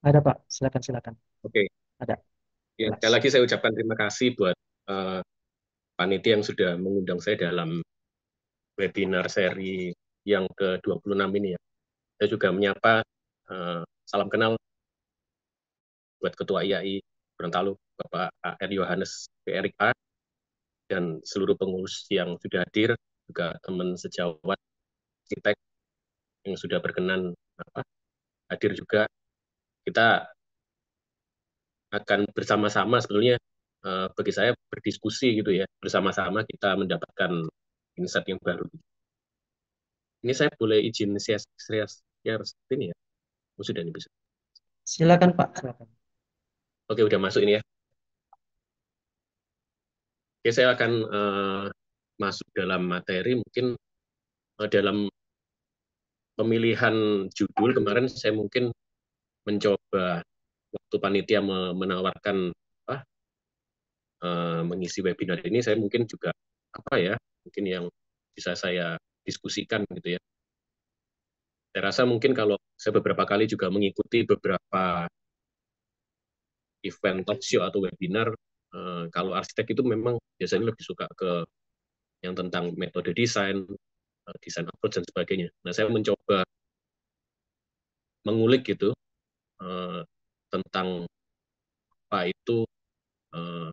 Ada Pak, silakan silakan. Oke, Ada, ya, sekali jelas. lagi saya ucapkan terima kasih buat eh, panitia yang sudah mengundang saya dalam webinar seri yang ke-26 ini ya. Saya juga menyapa salam kenal buat Ketua IAI Gorontalo, Bapak A.R. Yohanes P. Erik A. dan seluruh pengurus yang sudah hadir, juga teman sejawat arsitek yang sudah berkenan hadir juga. Kita akan bersama-sama sebetulnya bagi saya berdiskusi gitu ya, bersama-sama kita mendapatkan insight yang baru. Ini saya boleh izin share screen ya? Oh, sudah nih bisa. Silakan Pak, silakan. Oke, udah masuk ini ya. Oke, saya akan masuk dalam materi. Mungkin dalam pemilihan judul kemarin saya mungkin mencoba waktu panitia menawarkan apa, mengisi webinar ini, saya mungkin juga apa ya, mungkin yang bisa saya diskusikan gitu ya. Saya rasa mungkin kalau saya beberapa kali juga mengikuti beberapa event talk show atau webinar, kalau arsitek itu memang biasanya lebih suka ke yang tentang metode desain, desain approach dan sebagainya. Nah, saya mencoba mengulik gitu eh, tentang apa itu eh,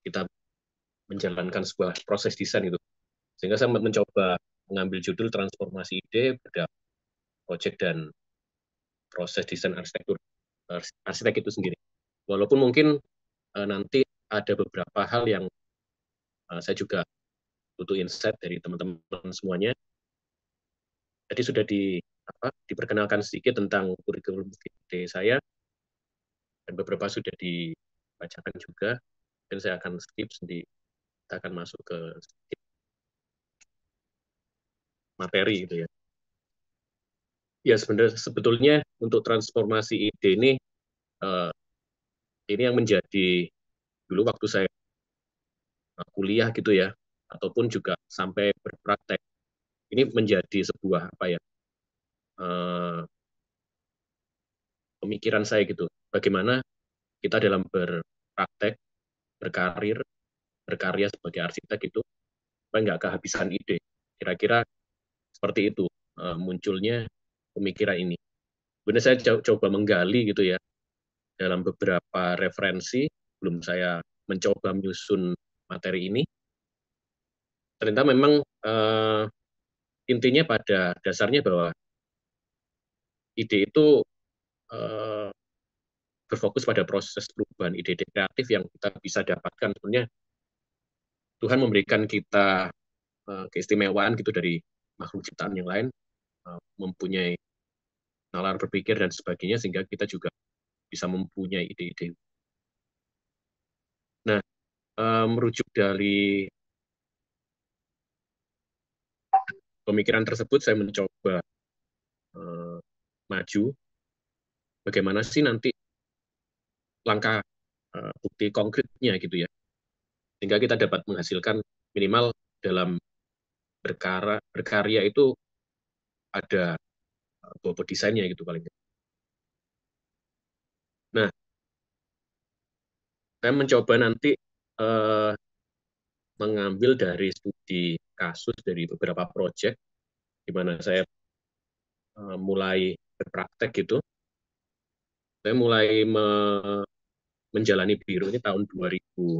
kita menjalankan sebuah proses desain itu. Sehingga saya mencoba mengambil judul transformasi ide pada proyek dan proses desain arsitektur arsitek itu sendiri. Walaupun mungkin nanti ada beberapa hal yang saya juga butuh insight dari teman-teman semuanya. Jadi sudah diperkenalkan sedikit tentang kurikulum vitae saya dan beberapa sudah dibacakan juga. Dan saya akan skip sendiri, kita akan masuk ke materi gitu ya. Ya sebenarnya sebetulnya untuk transformasi ide eh, ini yang menjadi dulu waktu saya kuliah gitu ya, ataupun juga sampai berpraktek, ini menjadi sebuah apa ya, eh, pemikiran saya gitu. Bagaimana kita dalam berpraktek, berkarir, berkarya sebagai arsitek itu, supaya nggak kehabisan ide. Kira-kira seperti itu munculnya pemikiran ini. Benar saya coba menggali gitu ya dalam beberapa referensi belum saya mencoba menyusun materi ini. Ternyata memang eh, intinya pada dasarnya bahwa ide itu eh, berfokus pada proses perubahan ide-ide kreatif yang kita bisa dapatkan. Sebenarnya Tuhan memberikan kita keistimewaan gitu dari makhluk ciptaan yang lain, mempunyai nalar berpikir dan sebagainya, sehingga kita juga bisa mempunyai ide-ide. Nah, merujuk dari pemikiran tersebut, saya mencoba eh, maju, bagaimana sih nanti langkah bukti konkretnya gitu ya, sehingga kita dapat menghasilkan minimal dalam berkarya itu ada bobot desainnya gitu paling. Nah, saya mencoba nanti eh, mengambil dari studi kasus dari beberapa proyek di mana saya mulai berpraktek gitu. Saya mulai menjalani biro ini tahun 2010.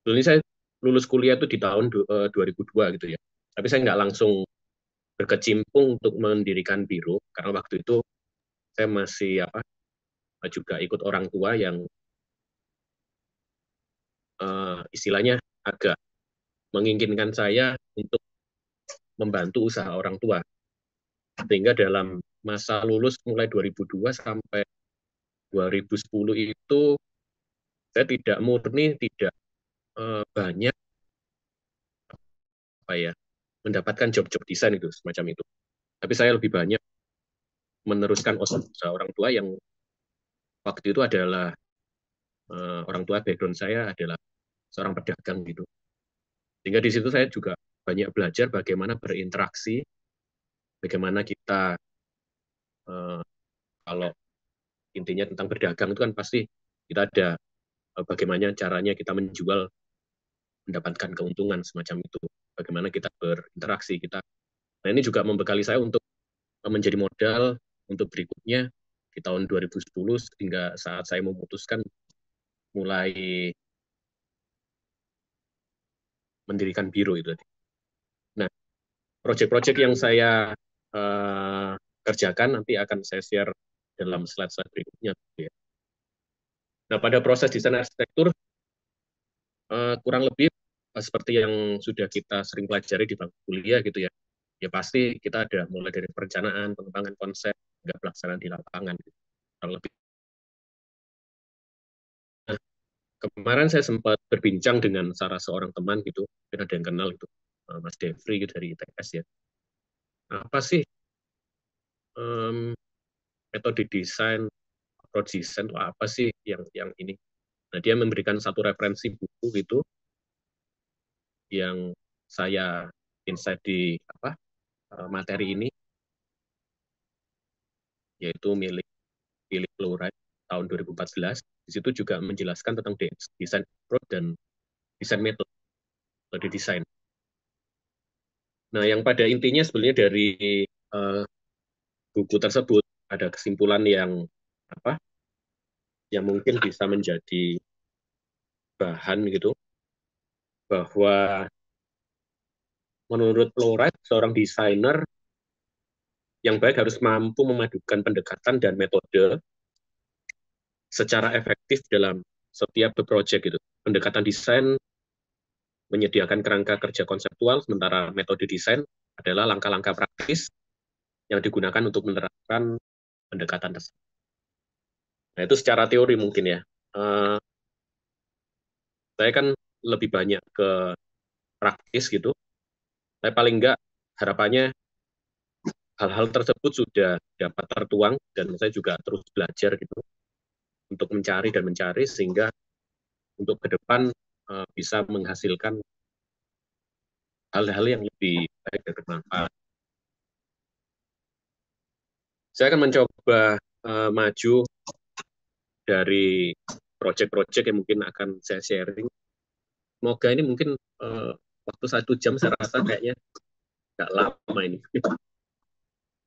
Dulu ini saya lulus kuliah itu di tahun 2002 gitu ya. Tapi saya nggak langsung berkecimpung untuk mendirikan biro karena waktu itu saya masih juga ikut orang tua yang istilahnya agak menginginkan saya untuk membantu usaha orang tua. Sehingga dalam masa lulus mulai 2002 sampai 2010 itu saya tidak murni, tidak banyak apa ya mendapatkan job-job desain itu semacam itu. Tapi saya lebih banyak meneruskan usaha orang tua yang waktu itu adalah orang tua background saya adalah seorang pedagang gitu. Sehingga di situ saya juga banyak belajar bagaimana berinteraksi bagaimana kita eh, kalau intinya tentang berdagang itu kan pasti kita ada bagaimana caranya kita menjual, mendapatkan keuntungan semacam itu. Bagaimana kita berinteraksi kita. Nah, ini juga membekali saya untuk menjadi modal untuk berikutnya di tahun 2010 hingga saat saya memutuskan mulai mendirikan biro itu. Nah, proyek-proyek yang saya uh, kerjakan nanti akan saya share dalam slide-slide berikutnya. Ya. Nah, pada proses desain arsitektur kurang lebih seperti yang sudah kita sering pelajari di bangku kuliah gitu ya. Ya pasti kita ada mulai dari perencanaan, pengembangan konsep, hingga pelaksanaan di lapangan. Gitu. Kurang lebih. Nah, kemarin saya sempat berbincang dengan salah seorang teman gitu, mungkin ada yang kenal itu, Mas Devri gitu, dari ITS ya. Apa sih um, metode desain, approach desain itu apa sih yang ini? Nah, dia memberikan satu referensi buku gitu yang saya insight di apa materi ini, yaitu milik Philip Lowright tahun 2014. Di situ juga menjelaskan tentang desain approach dan desain metode desain. Nah, yang pada intinya sebenarnya dari uh, buku tersebut ada kesimpulan yang apa yang mungkin bisa menjadi bahan gitu, bahwa menurut Lowright seorang desainer yang baik harus mampu memadukan pendekatan dan metode secara efektif dalam setiap proyek gitu. Pendekatan desain menyediakan kerangka kerja konseptual, sementara metode desain adalah langkah-langkah praktis yang digunakan untuk menerapkan pendekatan tersebut. Nah, itu secara teori mungkin ya. Uh, saya kan lebih banyak ke praktis gitu. Tapi paling enggak harapannya hal-hal tersebut sudah dapat tertuang dan saya juga terus belajar gitu untuk mencari dan mencari sehingga untuk ke depan bisa menghasilkan hal-hal yang lebih baik dan bermanfaat. Saya akan mencoba maju dari proyek-proyek yang mungkin akan saya sharing. Semoga ini mungkin waktu 1 jam saya rasa kayaknya nggak lama ini.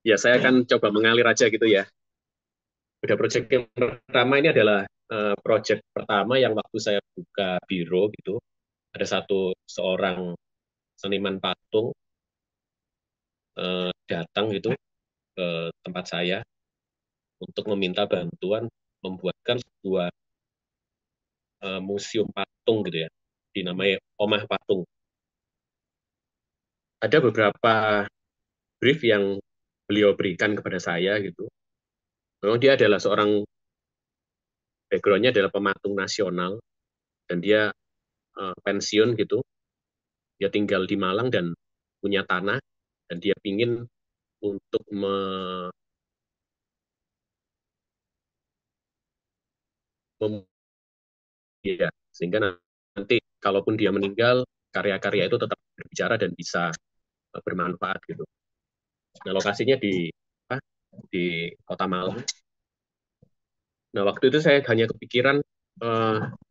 Ya, saya akan coba mengalir aja gitu ya. Udah proyek yang pertama ini adalah proyek pertama yang waktu saya buka biro gitu. Ada seorang seniman patung datang gitu ke tempat saya untuk meminta bantuan membuatkan sebuah museum patung gitu ya, dinamai Omah Patung. Ada beberapa brief yang beliau berikan kepada saya gitu. Memang dia adalah seorang background-nya adalah pematung nasional dan dia pensiun gitu. Dia tinggal di Malang dan punya tanah dan dia ingin untuk ya, sehingga nanti kalaupun dia meninggal karya-karya itu tetap berbicara dan bisa bermanfaat gitu. Nah, lokasinya di Kota Malang. Nah, waktu itu saya hanya kepikiran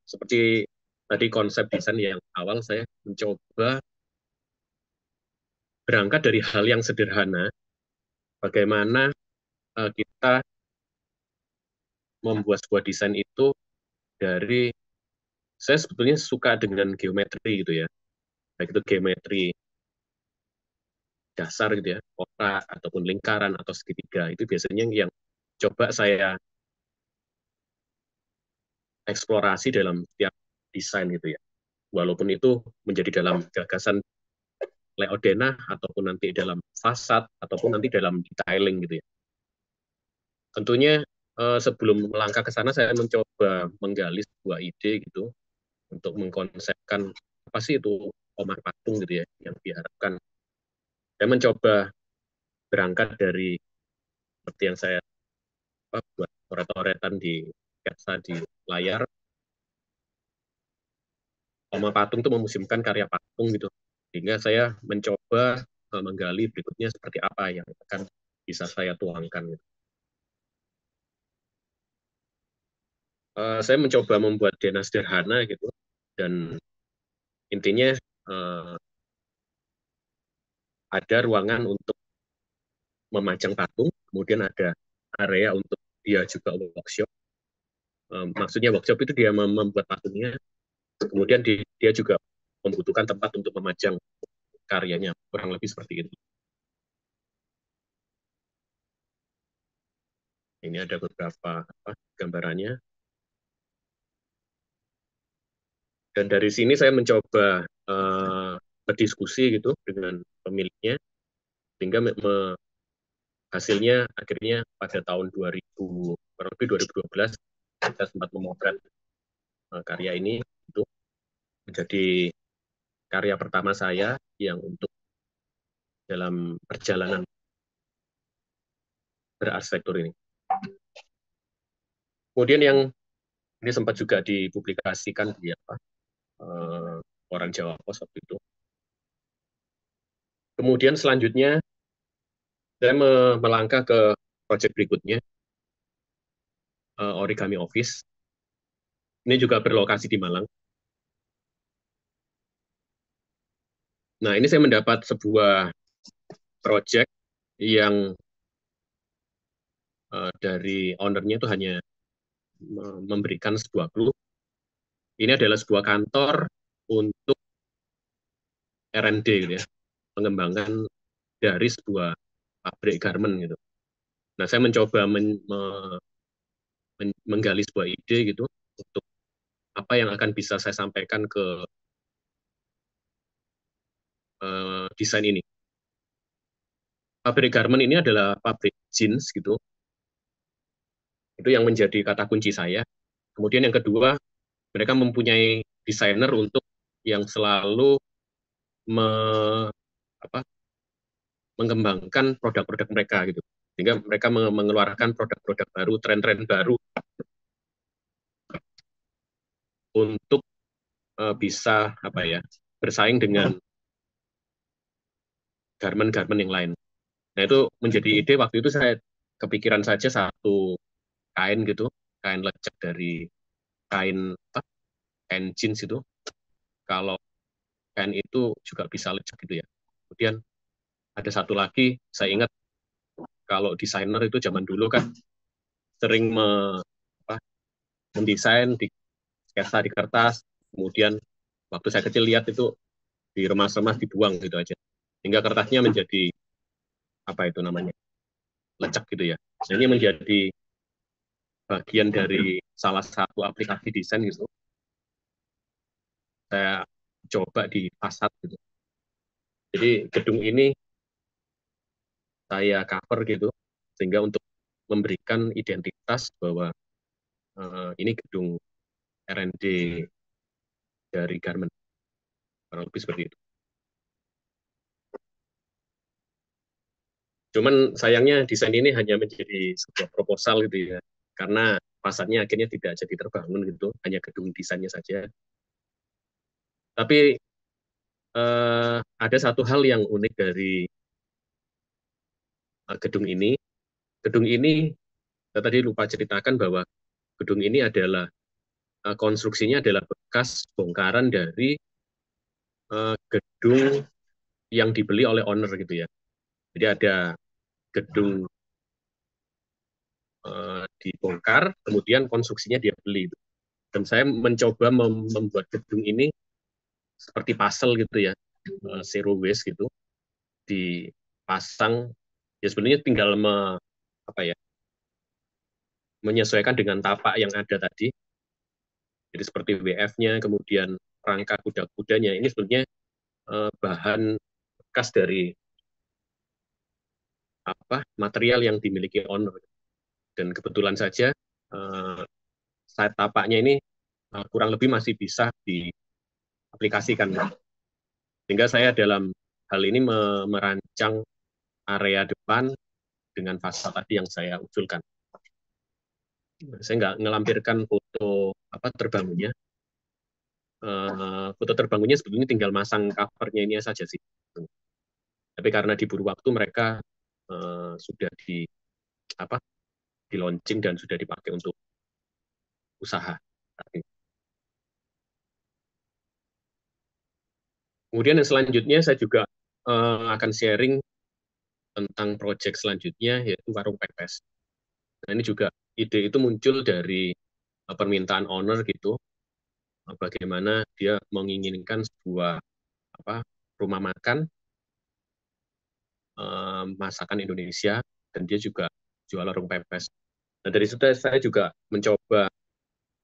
seperti tadi konsep desain yang awal, saya mencoba berangkat dari hal yang sederhana, bagaimana kita membuat sebuah desain itu dari, saya sebetulnya suka dengan geometri gitu ya, baik itu geometri dasar gitu ya, kotak ataupun lingkaran atau segitiga, itu biasanya yang coba saya eksplorasi dalam setiap desain gitu ya. Walaupun itu menjadi dalam gagasan layout denah ataupun nanti dalam fasad ataupun nanti dalam detailing gitu ya. Tentunya sebelum melangkah ke sana saya mencoba menggali sebuah ide gitu untuk mengkonsepkan apa sih itu Omar Patung gitu ya yang diharapkan. Saya mencoba berangkat dari seperti yang saya buat coret-coretan di sketsa di layar. Omar Patung itu memusimkan karya patung gitu. Sehingga saya mencoba menggali berikutnya seperti apa yang akan bisa saya tuangkan. Gitu. Saya mencoba membuat DNA sederhana gitu, dan intinya uh, ada ruangan untuk memajang patung, kemudian ada area untuk dia juga workshop. Maksudnya workshop itu dia membuat patungnya, kemudian dia juga membutuhkan tempat untuk memajang karyanya, kurang lebih seperti itu. Ini ada beberapa gambarannya. Dan dari sini saya mencoba berdiskusi gitu dengan pemiliknya, sehingga hasilnya akhirnya pada tahun 2000, kurang lebih 2012, saya sempat memotret karya ini, itu menjadi karya pertama saya yang untuk dalam perjalanan berarsitektur ini. Kemudian yang ini sempat juga dipublikasikan di Koran Jawa Pos waktu itu. Kemudian selanjutnya saya melangkah ke proyek berikutnya, Origami Office. Ini juga berlokasi di Malang. Nah, ini saya mendapat sebuah proyek yang dari ownernya itu hanya memberikan sebuah clue. Ini adalah sebuah kantor untuk R&D gitu ya, pengembangan dari sebuah pabrik garment gitu. Nah, saya mencoba menggali sebuah ide gitu untuk apa yang akan bisa saya sampaikan ke desain ini. Pabrik garment ini adalah pabrik jeans gitu. Itu yang menjadi kata kunci saya. Kemudian yang kedua, mereka mempunyai desainer untuk yang selalu me, apa, mengembangkan produk-produk mereka gitu. Sehingga mereka mengeluarkan produk-produk baru, tren-tren baru untuk bisa apa ya, bersaing dengan garment-garment yang lain. Nah, itu menjadi ide waktu itu saya kepikiran saja satu kain gitu, kain lecek dari kain kain jeans itu. Kalau kain itu juga bisa lecek gitu ya. Kemudian ada satu lagi, saya ingat kalau desainer itu zaman dulu kan sering apa, mendesain di sketsa di kertas, kemudian waktu saya kecil lihat itu diremas-remas dibuang gitu aja, hingga kertasnya menjadi apa itu namanya, lecek gitu ya. Nah, ini menjadi bagian dari salah satu aplikasi desain gitu. Saya coba di Fasad gitu. Jadi gedung ini saya cover gitu, sehingga untuk memberikan identitas bahwa ini gedung R&D dari garment, kurang lebih seperti itu. Cuman sayangnya desain ini hanya menjadi sebuah proposal gitu ya, karena fasadnya akhirnya tidak jadi terbangun gitu, hanya gedung desainnya saja. Tapi ada satu hal yang unik dari gedung ini. Gedung ini, saya tadi lupa ceritakan bahwa gedung ini adalah konstruksinya adalah bekas bongkaran dari gedung yang dibeli oleh owner gitu ya. Jadi ada gedung dibongkar, kemudian konstruksinya dia beli. Dan saya mencoba membuat gedung ini seperti puzzle gitu ya, zero waste gitu, dipasang. Ya sebenarnya tinggal apa ya, menyesuaikan dengan tapak yang ada tadi. Jadi seperti WF-nya, kemudian rangka kuda-kudanya, ini sebenarnya bahan bekas dari apa material yang dimiliki owner. Dan kebetulan saja sayap tapaknya ini kurang lebih masih bisa diaplikasikan. Sehingga saya dalam hal ini merancang area depan dengan fasad tadi yang saya usulkan. Saya nggak ngelampirkan foto apa terbangunnya. Foto terbangunnya sebetulnya tinggal masang covernya ini saja sih. Tapi karena diburu waktu mereka sudah apa di launching dan sudah dipakai untuk usaha. Kemudian yang selanjutnya saya juga akan sharing tentang proyek selanjutnya yaitu warung pepes. Nah ini juga ide itu muncul dari permintaan owner gitu, bagaimana dia menginginkan sebuah apa rumah makan masakan Indonesia dan dia juga jual warung pepes. Nah dari situ saya juga mencoba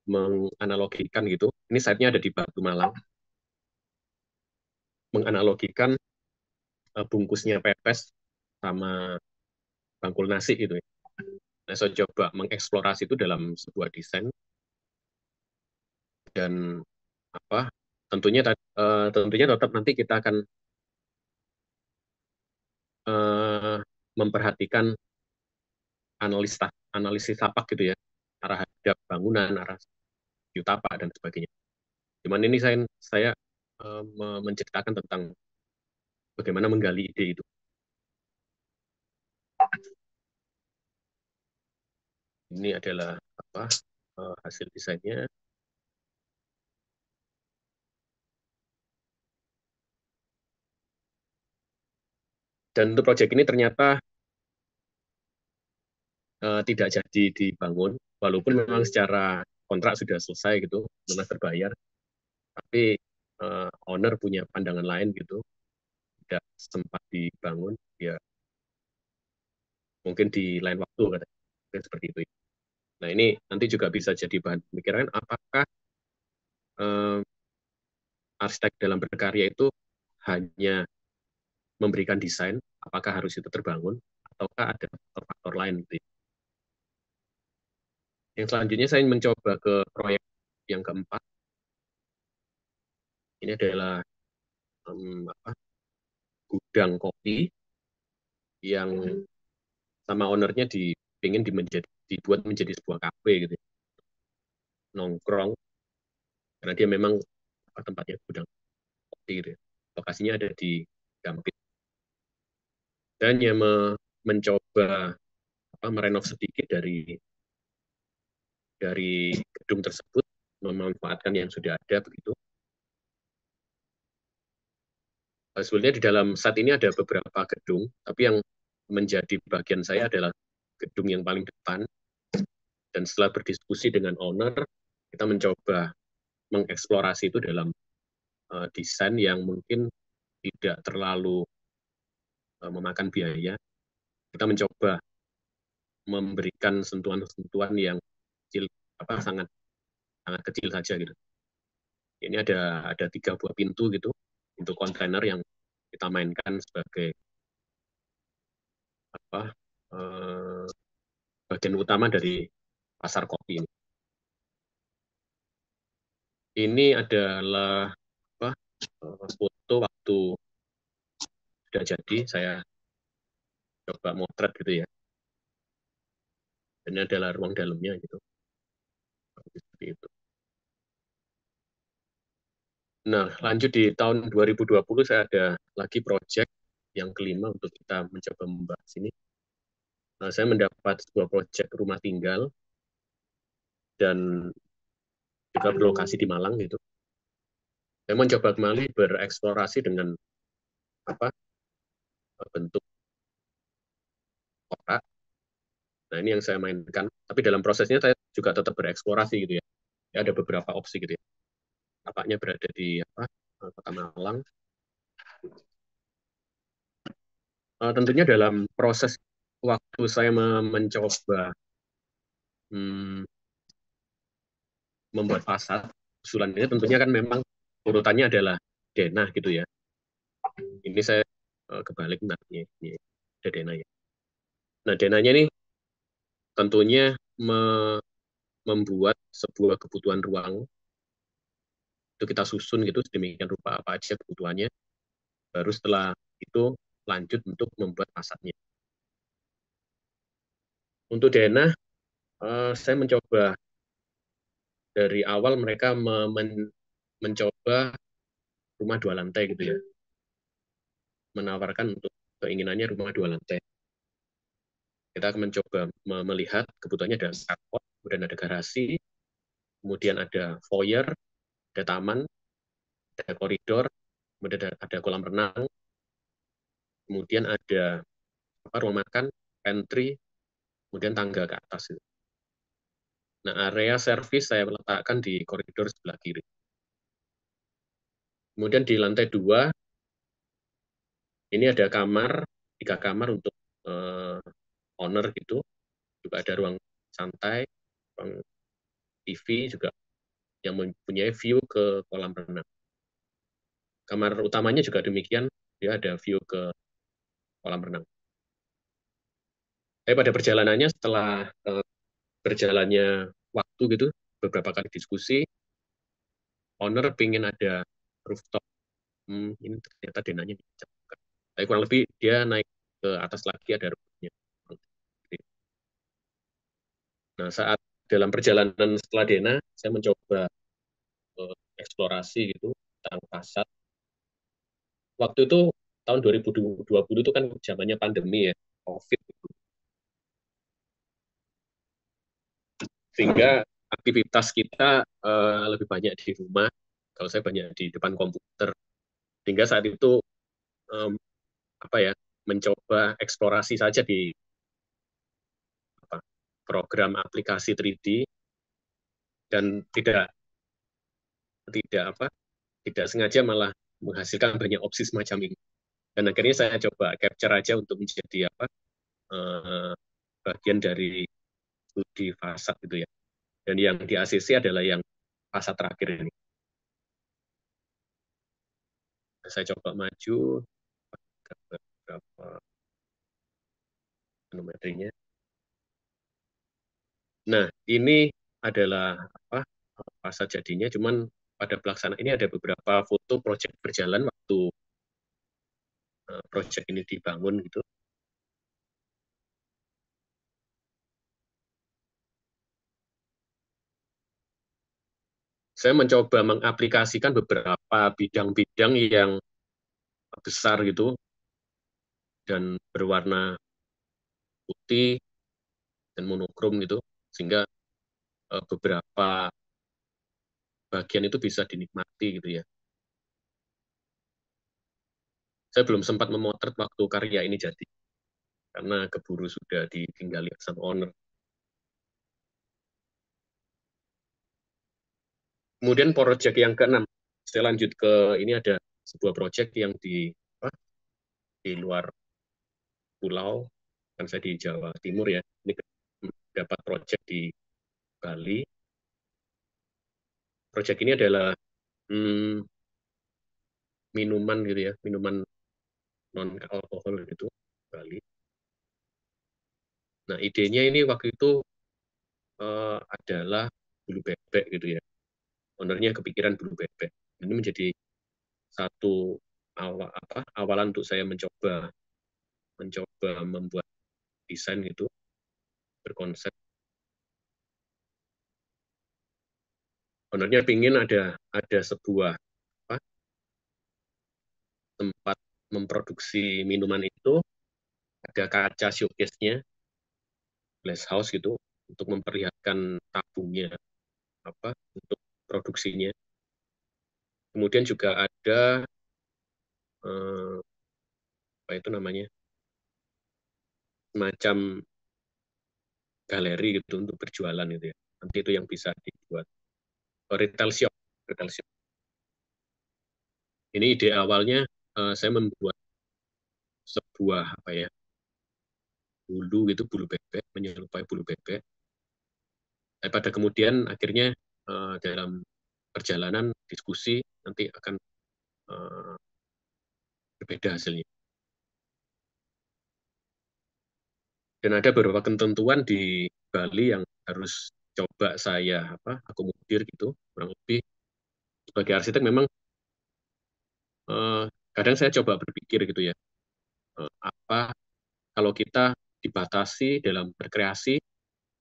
menganalogikan gitu. Ini site-nya ada di Batu Malang. Menganalogikan bungkusnya pepes sama bangkul nasi gitu ya. Nah, saya coba mengeksplorasi itu dalam sebuah desain dan apa tentunya tetap nanti kita akan uh, memperhatikan analisis tapak gitu ya, arah hadap bangunan, arah view tapak dan sebagainya. Cuman ini saya menceritakan tentang bagaimana menggali ide itu. Ini adalah apa hasil desainnya. Dan untuk proyek ini ternyata tidak jadi dibangun, walaupun memang secara kontrak sudah selesai gitu, lunas terbayar, tapi owner punya pandangan lain gitu, tidak sempat dibangun, ya mungkin di lain waktu katanya, mungkin seperti itu. Nah ini nanti juga bisa jadi bahan pemikiran apakah eh, arsitek dalam berkarya itu hanya memberikan desain, apakah harus itu terbangun, ataukah ada faktor-faktor lain gitu. Yang selanjutnya saya mencoba ke proyek yang keempat. Ini adalah apa, gudang kopi yang sama ownernya dibuat menjadi sebuah kafe gitu, nongkrong karena dia memang tempatnya gudang kopi gitu. Lokasinya ada di Gampit dan ya mencoba merenov sedikit dari gedung tersebut, memanfaatkan yang sudah ada begitu. Sebenarnya di dalam saat ini ada beberapa gedung, tapi yang menjadi bagian saya adalah gedung yang paling depan. Dan setelah berdiskusi dengan owner, kita mencoba mengeksplorasi itu dalam desain yang mungkin tidak terlalu memakan biaya. Kita mencoba memberikan sentuhan-sentuhan yang kecil, sangat sangat kecil saja gitu. Ini ada 3 buah pintu gitu, pintu kontainer yang kita mainkan sebagai apa eh, bagian utama dari pasar kopi ini. Ini adalah apa foto waktu sudah jadi, saya coba motret gitu ya. Dan ini adalah ruang dalamnya gitu. Seperti itu. Nah, lanjut di tahun 2020 saya ada lagi proyek yang kelima untuk kita mencoba membahas ini. Nah, saya mendapat sebuah proyek rumah tinggal dan juga berlokasi di Malang gitu. Saya mencoba kembali bereksplorasi dengan apa bentuk kotak. Nah, ini yang saya mainkan. Tapi dalam prosesnya saya juga tetap bereksplorasi gitu ya. Ya ada beberapa opsi gitu ya. Tapaknya berada di Kota Malang. Tentunya dalam proses waktu saya mencoba hmm, membuat fasad usulan ini, tentunya kan memang urutannya adalah denah gitu ya. Ini saya kebalik nanti ini ada denah ya. Nah denahnya ini tentunya membuat sebuah kebutuhan ruang itu kita susun gitu sedemikian rupa apa aja kebutuhannya. Baru setelah itu lanjut untuk membuat fasadnya. Untuk denah saya mencoba dari awal mereka mencoba rumah 2 lantai gitu ya, menawarkan untuk keinginannya rumah 2 lantai. Kita akan mencoba melihat kebutuhannya ada carport, kemudian ada garasi, kemudian ada foyer, ada taman, ada koridor, kemudian ada kolam renang, kemudian ada ruang makan, pantry, kemudian tangga ke atas. Nah, area servis saya letakkan di koridor sebelah kiri. Kemudian di lantai 2, ini ada kamar, 3 kamar untuk owner gitu. Juga ada ruang santai, ruang TV juga yang mempunyai view ke kolam renang. Kamar utamanya juga demikian, dia ada view ke kolam renang. Pada perjalanannya, setelah berjalannya waktu gitu, beberapa kali diskusi, owner pingin ada rooftop. Ini ternyata denanya bisa. Tapi kurang lebih dia naik ke atas lagi ada rooftopnya. Nah, saat dalam perjalanan setelah Dena, saya mencoba eksplorasi gitu tentang pasar. Waktu itu tahun 2020 itu kan zamannya pandemi ya, COVID. Sehingga aktivitas kita lebih banyak di rumah. Kalau saya banyak di depan komputer. Sehingga saat itu um, apa ya, mencoba eksplorasi saja di apa, program aplikasi 3D dan tidak apa tidak sengaja malah menghasilkan banyak opsi semacam ini. Dan akhirnya saya coba capture aja untuk menjadi apa bagian dari studi fasad gitu ya. Dan yang di ACC adalah yang fasad terakhir ini. Saya coba maju beberapa manometrinya. Nah, ini adalah apa fasad jadinya, cuman pada pelaksanaan ini ada beberapa foto proyek berjalan waktu proyek ini dibangun gitu. Saya mencoba mengaplikasikan beberapa bidang-bidang yang besar gitu dan berwarna putih dan monokrom gitu, sehingga beberapa bagian itu bisa dinikmati gitu ya. Saya belum sempat memotret waktu karya ini jadi, karena keburu sudah ditinggali sama owner. Kemudian proyek yang keenam, saya lanjut ke ini ada sebuah proyek yang di luar pulau, kan saya di Jawa Timur ya, ini dapat proyek di Bali. Proyek ini adalah hmm, minuman gitu ya, minuman non alkohol gitu Bali. Nah, idenya ini waktu itu adalah bulu bebek gitu ya. Ownernya kepikiran bulu bebek. Ini menjadi satu awalan untuk saya mencoba membuat desain gitu berkonsep. Ownernya pingin ada sebuah apa, tempat memproduksi minuman itu, ada kaca showcase-nya, glass house gitu, untuk memperlihatkan tabungnya untuk produksinya. Kemudian juga ada eh, apa itu namanya, semacam galeri gitu untuk berjualan gitu ya. Nanti itu yang bisa dibuat retail shop, retail shop. Ini ide awalnya saya membuat sebuah apa ya, bulu gitu, bulu bebek, menyerupai bulu bebek. Pada kemudian akhirnya dalam perjalanan diskusi nanti akan eh, berbeda hasilnya. Dan ada beberapa ketentuan di Bali yang harus coba saya akomodir gitu. Kurang lebih sebagai arsitek memang kadang saya coba berpikir gitu ya, apa kalau kita dibatasi dalam berkreasi,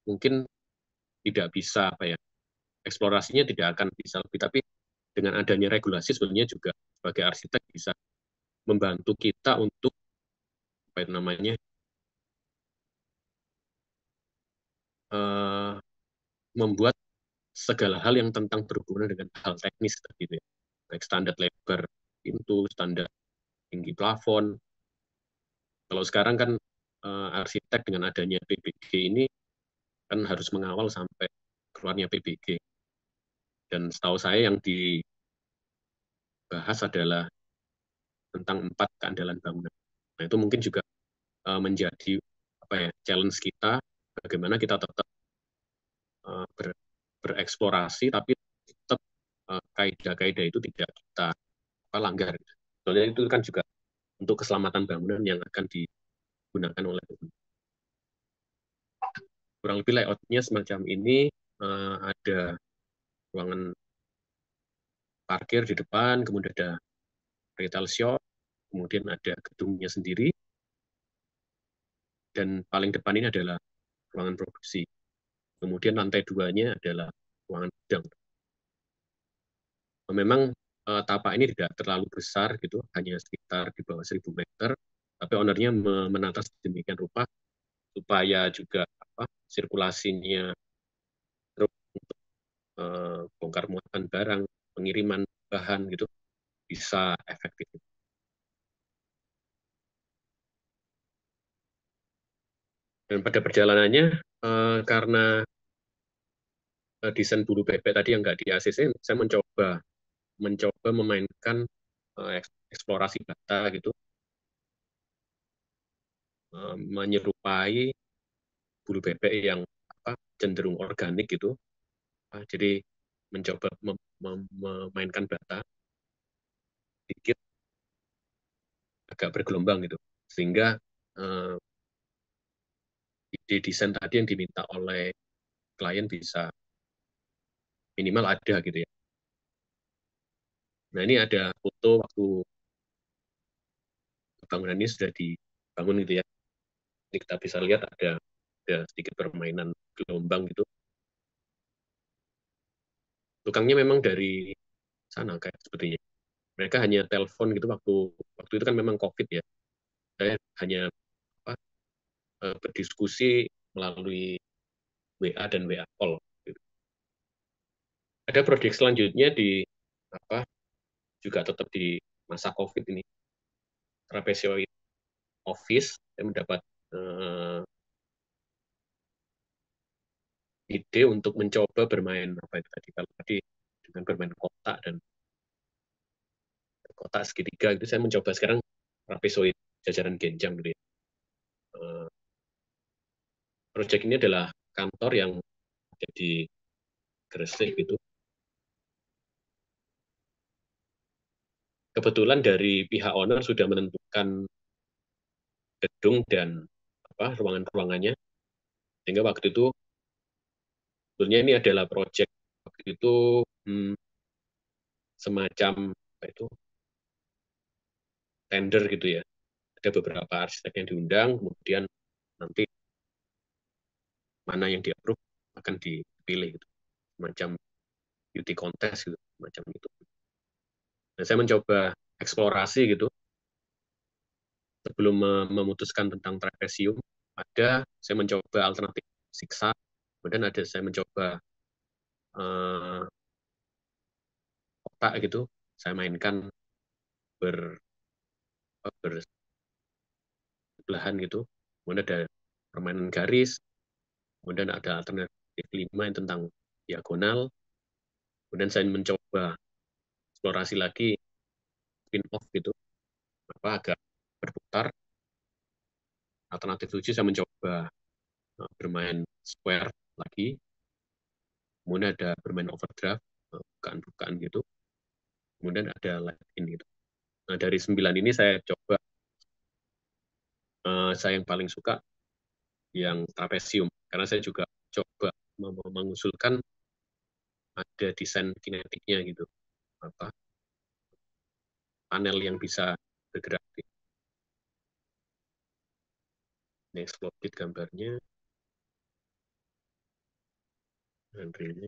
mungkin tidak bisa eksplorasinya tidak akan bisa lebih, tapi dengan adanya regulasi sebenarnya juga sebagai arsitek bisa membantu kita untuk apa itu namanya, eh, membuat segala hal yang tentang berhubungan dengan hal teknis tadi itu ya. Baik standar lebar pintu, standar tinggi plafon. Kalau sekarang kan arsitek dengan adanya PBG ini kan harus mengawal sampai keluarnya PBG. Dan setahu saya yang dibahas adalah tentang 4 keandalan bangunan. Nah, itu mungkin juga menjadi apa ya, challenge kita, bagaimana kita tetap bereksplorasi tapi tetap kaidah-kaidah itu tidak kita langgar. Soalnya itu kan juga untuk keselamatan bangunan yang akan digunakan oleh pengguna. Kurang lebih layoutnya semacam ini. Ada ruangan parkir di depan, kemudian ada retail shop, kemudian ada gedungnya sendiri, dan paling depan ini adalah ruangan produksi. Kemudian lantai 2-nya adalah ruangan gudang. Memang tapak ini tidak terlalu besar gitu, hanya sekitar di bawah 1.000 meter, tapi ownernya menata sedemikian rupa supaya juga apa, sirkulasinya terus untuk bongkar muatan barang, pengiriman bahan gitu bisa efektif. Dan pada perjalanannya karena desain bulu bebek tadi yang nggak di ACC, saya mencoba mencoba memainkan eksplorasi data gitu, menyerupai bulu bebek yang apa, cenderung organik gitu. Jadi mencoba memainkan data sedikit agak bergelombang gitu, sehingga uh, ide desain tadi yang diminta oleh klien bisa minimal ada gitu ya. Nah, ini ada foto waktu bangunan ini sudah dibangun gitu ya. Ini kita bisa lihat ada sedikit permainan gelombang gitu. Tukangnya memang dari sana kayak sepertinya. Mereka hanya telepon gitu waktu waktu itu kan memang COVID ya. Saya hanya apa, berdiskusi melalui WA dan WA call. Gitu. Ada proyek selanjutnya di apa, juga tetap di masa COVID ini, trapezoid office. Saya mendapat uh, ide untuk mencoba bermain apa itu tadi, kalau tadi dengan bermain kotak dan kotak segitiga itu, saya mencoba sekarang trapezoid, jajaran genjang gitu ya. Uh, Proyek ini adalah kantor yang ada di Gresik gitu. Kebetulan dari pihak owner sudah menentukan gedung dan apa ruangan-ruangannya, sehingga waktu itu sebetulnya ini adalah proyek waktu itu hmm, semacam apa itu, tender gitu ya. Ada beberapa arsitek yang diundang, kemudian nanti mana yang di-approve akan dipilih gitu. Semacam beauty contest gitu, macam itu. Dan saya mencoba eksplorasi gitu sebelum memutuskan tentang trapesium. Saya mencoba alternatif siksa, kemudian ada saya mencoba eh, kotak gitu, saya mainkan ber, bersebelahan gitu. Kemudian ada permainan garis, kemudian ada alternatif 5 yang tentang diagonal. Kemudian saya mencoba eksplorasi lagi spin off gitu, apa agak berputar. Alternatif 7 saya mencoba bermain square lagi, kemudian ada bermain overdraft, bukaan-bukaan gitu, kemudian ada light in gitu. Nah, dari 9 ini saya coba, saya yang paling suka yang trapesium, karena saya juga coba mengusulkan ada desain kinetiknya gitu, apa panel yang bisa bergerak. Ini exploded gambarnya, Andre.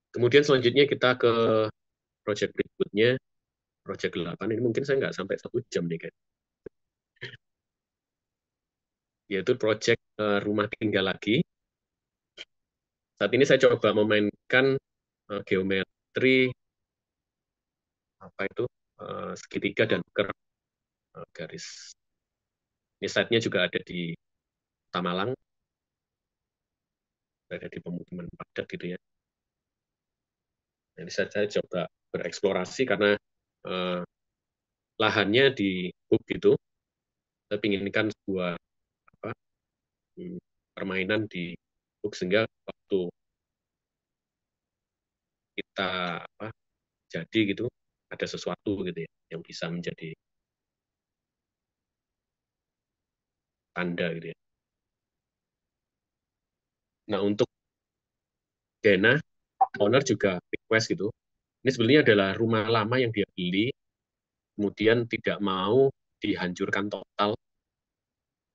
Kemudian selanjutnya kita ke project berikutnya. Project 8 ini mungkin saya nggak sampai 1 jam nih kayak. Yaitu project rumah tinggal lagi. Saat ini saya coba memainkan geometri apa itu segitiga dan curve garis. Ini site-nya juga ada di Tamalang, ada di pemukiman padat gitu ya. Jadi saya coba bereksplorasi karena eh, lahannya di book gitu. Saya inginkan sebuah apa, hmm, permainan di book sehingga waktu kita apa, jadi gitu ada sesuatu gitu ya yang bisa menjadi tanda gitu ya. Nah untuk Dena, owner juga request gitu. Ini sebenarnya adalah rumah lama yang dia beli, kemudian tidak mau dihancurkan total.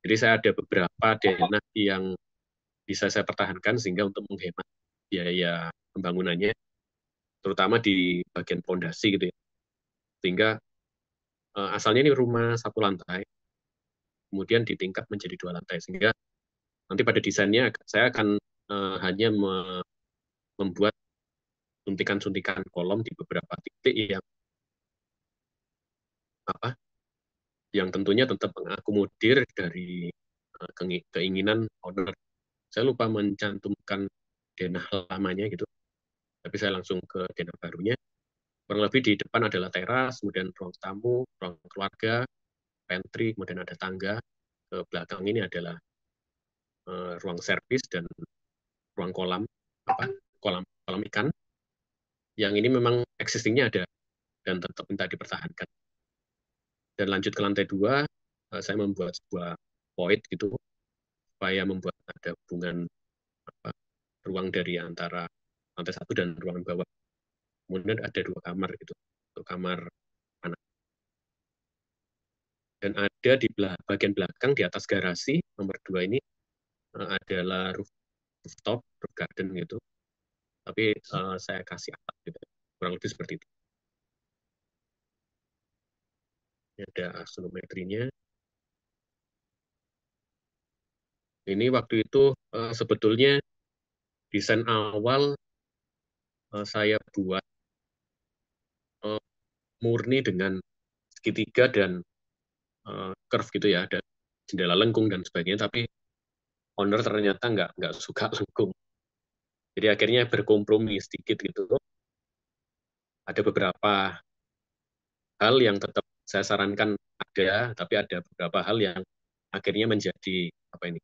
Jadi saya ada beberapa denah yang bisa saya pertahankan sehingga untuk menghemat biaya pembangunannya, terutama di bagian pondasi gitu ya. Sehingga asalnya ini rumah 1 lantai, kemudian ditingkat menjadi 2 lantai. Sehingga nanti pada desainnya saya akan hanya membuat suntikan-suntikan kolom di beberapa titik yang apa, yang tentunya tetap mengakomodir dari keinginan owner. Saya lupa mencantumkan denah lamanya gitu, tapi saya langsung ke denah barunya. Kurang lebih di depan adalah teras, kemudian ruang tamu, ruang keluarga, pantry, kemudian ada tangga. Ke belakang ini adalah ruang servis dan ruang kolam apa kolam kolam ikan yang ini memang existingnya ada dan tetap minta dipertahankan. Dan lanjut ke lantai 2, saya membuat sebuah void gitu supaya membuat ada hubungan apa, ruang dari antara lantai 1 dan ruangan bawah. Kemudian ada 2 kamar gitu, untuk kamar anak. Dan ada di bagian belakang di atas garasi nomor 2 ini adalah rooftop, roof garden gitu. Tapi saya kasih atap gitu. Kurang lebih seperti itu. Ini ada astrometrinya. Ini waktu itu sebetulnya desain awal saya buat uh, murni dengan segitiga dan curve gitu ya, ada jendela lengkung dan sebagainya. Tapi owner ternyata nggak suka lengkung. Jadi akhirnya berkompromi sedikit gitu. Ada beberapa hal yang tetap saya sarankan ada, tapi ada beberapa hal yang akhirnya menjadi apa ini?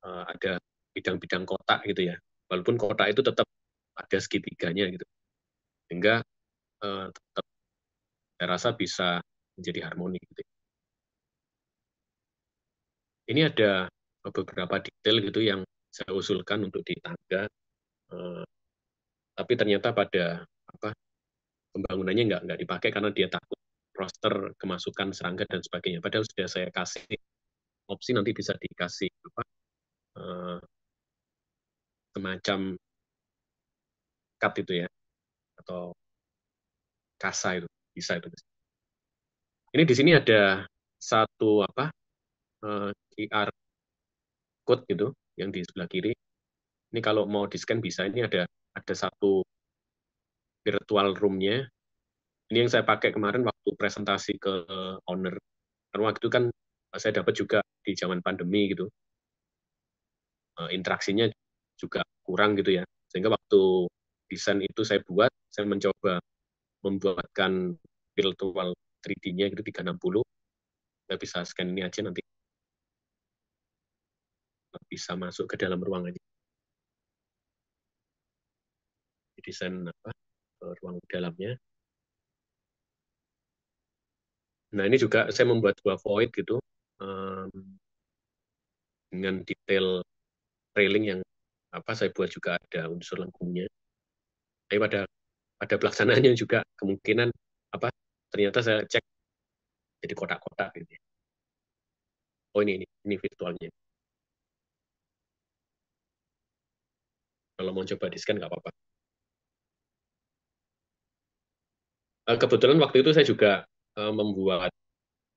Ada bidang-bidang kotak gitu ya. Walaupun kotak itu tetap ada segitiganya gitu. Sehingga tetap saya rasa bisa menjadi harmoni gitu. Ini ada beberapa detail gitu yang saya usulkan untuk di tangga, eh, tapi ternyata pada apa pembangunannya nggak dipakai karena dia takut roster kemasukan serangga dan sebagainya. Padahal sudah saya kasih opsi nanti bisa dikasih apa semacam cut itu ya atau kasa itu bisa itu. Ini di sini ada satu apa QR code gitu yang di sebelah kiri. Ini kalau mau di scan bisa. Ini ada satu virtual room-nya. Ini yang saya pakai kemarin waktu presentasi ke owner. Karena waktu itu kan saya dapat juga di zaman pandemi gitu, interaksinya juga kurang gitu ya. Sehingga waktu desain itu saya mencoba membuatkan virtual 3D-nya gitu 360. Saya bisa scan ini aja nanti bisa masuk ke dalam ruangannya. Desain apa ruang dalamnya. Nah ini juga saya membuat dua void gitu um, dengan detail railing yang apa saya buat juga ada unsur lengkungnya. Tapi pada pelaksanaannya juga kemungkinan apa ternyata saya cek jadi kotak-kotak gitu ya. Oh ini virtualnya. Kalau mau coba di scan nggak apa-apa. Kebetulan waktu itu saya juga membuat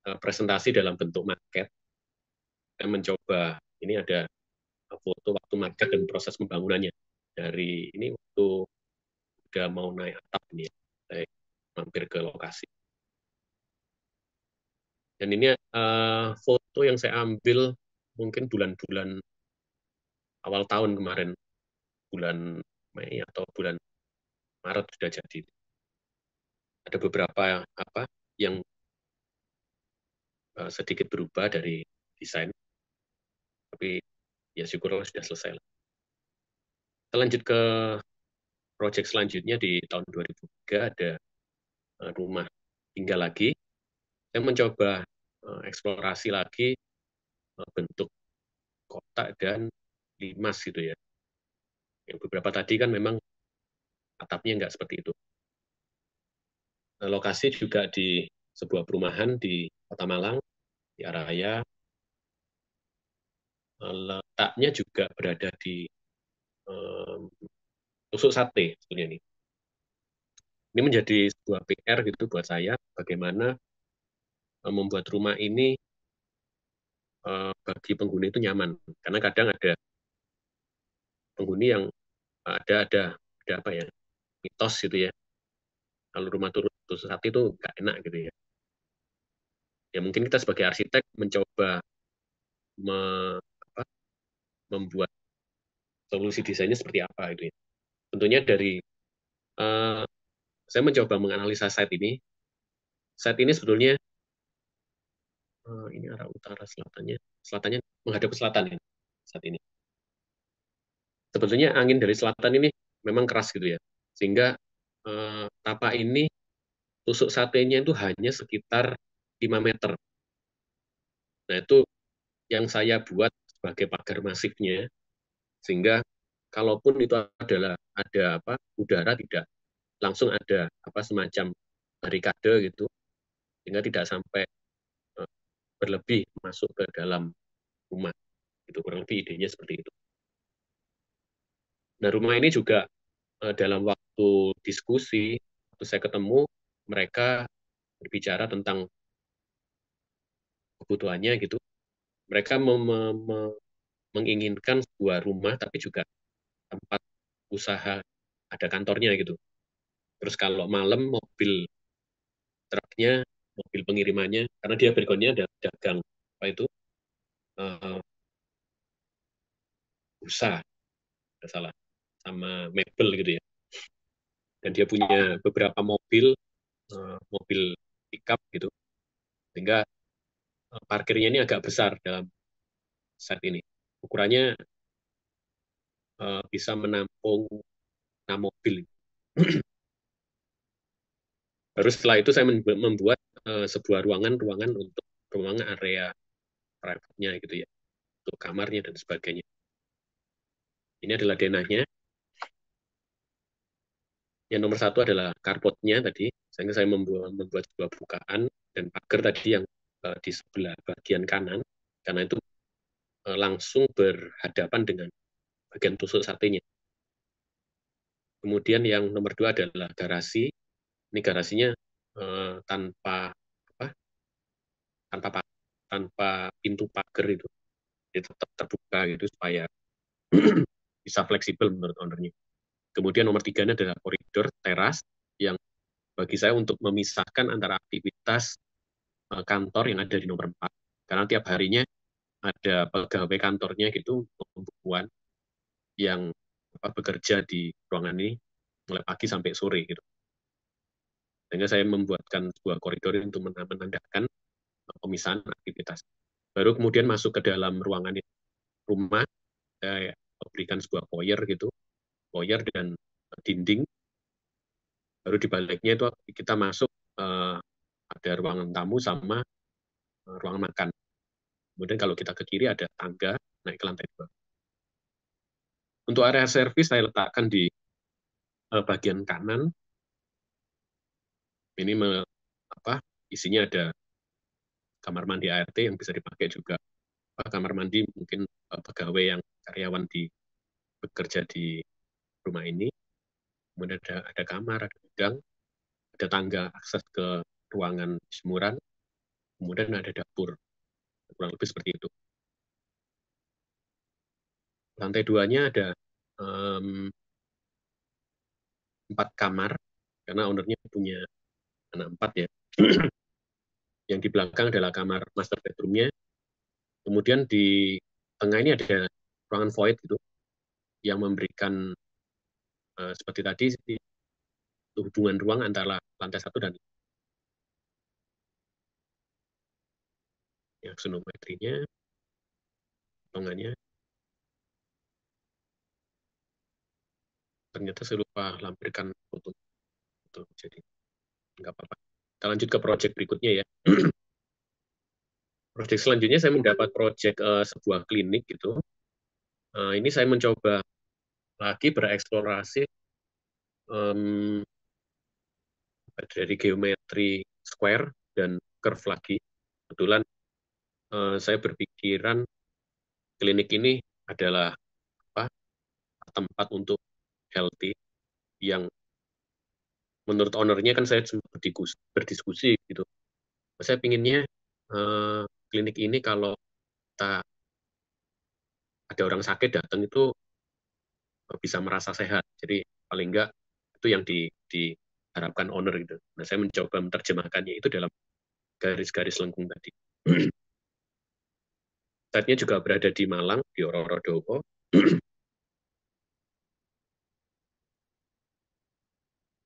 presentasi dalam bentuk market. Saya mencoba, ini ada foto waktu market dan proses pembangunannya. Dari ini waktu udah mau naik atap ini, ya, saya mampir ke lokasi. Dan ini foto yang saya ambil mungkin bulan-bulan awal tahun kemarin, bulan Mei atau bulan Maret sudah jadi. Ada beberapa apa yang sedikit berubah dari desain, tapi ya syukurlah sudah selesai lah. Kita lanjut ke proyek selanjutnya di tahun 2003 ada rumah tinggal lagi. Saya mencoba eksplorasi lagi bentuk kotak dan limas gitu ya. Yang beberapa tadi kan memang atapnya nggak seperti itu. Lokasi juga di sebuah perumahan di Kota Malang, di Araya. Letaknya juga berada di um, tusuk sate sebetulnya ini. Ini menjadi sebuah PR gitu buat saya, bagaimana membuat rumah ini bagi penghuni itu nyaman. Karena kadang ada penghuni yang ada apa ya, mitos gitu ya. Kalau rumah tusuk sate itu nggak enak gitu ya. Ya mungkin kita sebagai arsitek mencoba me, apa, membuat solusi desainnya seperti apa gitu ya. Tentunya dari uh, saya mencoba menganalisa site ini. Site ini sebetulnya ini arah utara selatannya menghadap ke selatan ya saat ini. Sebetulnya angin dari selatan ini memang keras gitu ya, sehingga tapak ini tusuk satenya itu hanya sekitar 5 meter. Nah itu yang saya buat sebagai pagar masifnya, sehingga kalaupun itu adalah ada apa udara tidak langsung ada apa semacam barikade gitu, sehingga tidak sampai uh, berlebih masuk ke dalam rumah. Itu kurang lebih idenya seperti itu. Nah rumah ini juga dalam waktu diskusi, waktu saya ketemu, mereka berbicara tentang kebutuhannya gitu. Mereka menginginkan sebuah rumah, tapi juga tempat usaha, ada kantornya gitu. Terus kalau malam mobil truknya, mobil pengirimannya, karena dia backgroundnya ada dagang apa itu uh, busa, tidak salah, sama mebel gitu ya. Dan dia punya beberapa mobil, mobil pickup gitu, sehingga parkirnya ini agak besar dalam set ini. Ukurannya bisa menampung 6 mobil. Baru setelah itu saya membuat sebuah ruangan-ruangan untuk ruangan area private-nya gitu ya, untuk kamarnya dan sebagainya. Ini adalah denahnya. Yang nomor satu adalah carportnya tadi, sehingga saya membuat sebuah bukaan dan pagar tadi yang di sebelah bagian kanan, karena itu langsung berhadapan dengan bagian tusuk satenya. Kemudian yang nomor dua adalah garasi. Ini garasinya tanpa apa tanpa tanpa pintu pagar itu, jadi tetap terbuka gitu supaya bisa fleksibel menurut ownernya. Kemudian nomor tiga ini adalah koridor teras yang bagi saya untuk memisahkan antara aktivitas kantor yang ada di nomor 4. Karena tiap harinya ada pegawai kantornya gitu, pembukuan yang bekerja di ruangan ini mulai pagi sampai sore gitu. Sehingga saya membuatkan sebuah koridor untuk menandakan pemisahan aktivitas. Baru kemudian masuk ke dalam ruangan rumah, saya berikan sebuah foyer gitu, foyer dan dinding. Baru di baliknya itu kita masuk ada ruangan tamu sama ruangan makan. Kemudian kalau kita ke kiri ada tangga naik ke lantai 2. Untuk area servis saya letakkan di bagian kanan. Ini apa isinya ada kamar mandi ART yang bisa dipakai juga kamar mandi mungkin pegawai yang karyawan di bekerja di rumah ini. Kemudian ada kamar, ada gudang, ada tangga akses ke ruangan jemuran, kemudian ada dapur, kurang lebih seperti itu. Lantai duanya ada em, 4 kamar, karena ownernya punya anak 4 ya. Yang di belakang adalah kamar master bedroomnya. Kemudian di tengah ini ada ruangan void gitu, yang memberikan seperti tadi hubungan ruang antara lantai 1 dan yang sonometrinya, potongannya. Ternyata saya lupa lampirkan foto itu, jadi nggak apa-apa. Kita lanjut ke project berikutnya ya. Project selanjutnya saya mendapat project sebuah klinik gitu. Ini saya mencoba lagi bereksplorasi em, dari geometri square dan curve lagi. Kebetulan saya berpikiran klinik ini adalah apa, tempat untuk healthy yang menurut ownernya kan saya sempat berdiskusi gitu. Saya pinginnya klinik ini kalau kita ada orang sakit datang itu bisa merasa sehat. Jadi paling enggak itu yang diharapkan owner gitu. Nah, saya mencoba menerjemahkannya itu dalam garis-garis lengkung tadi. Site-nya juga berada di Malang, di Ororodowo.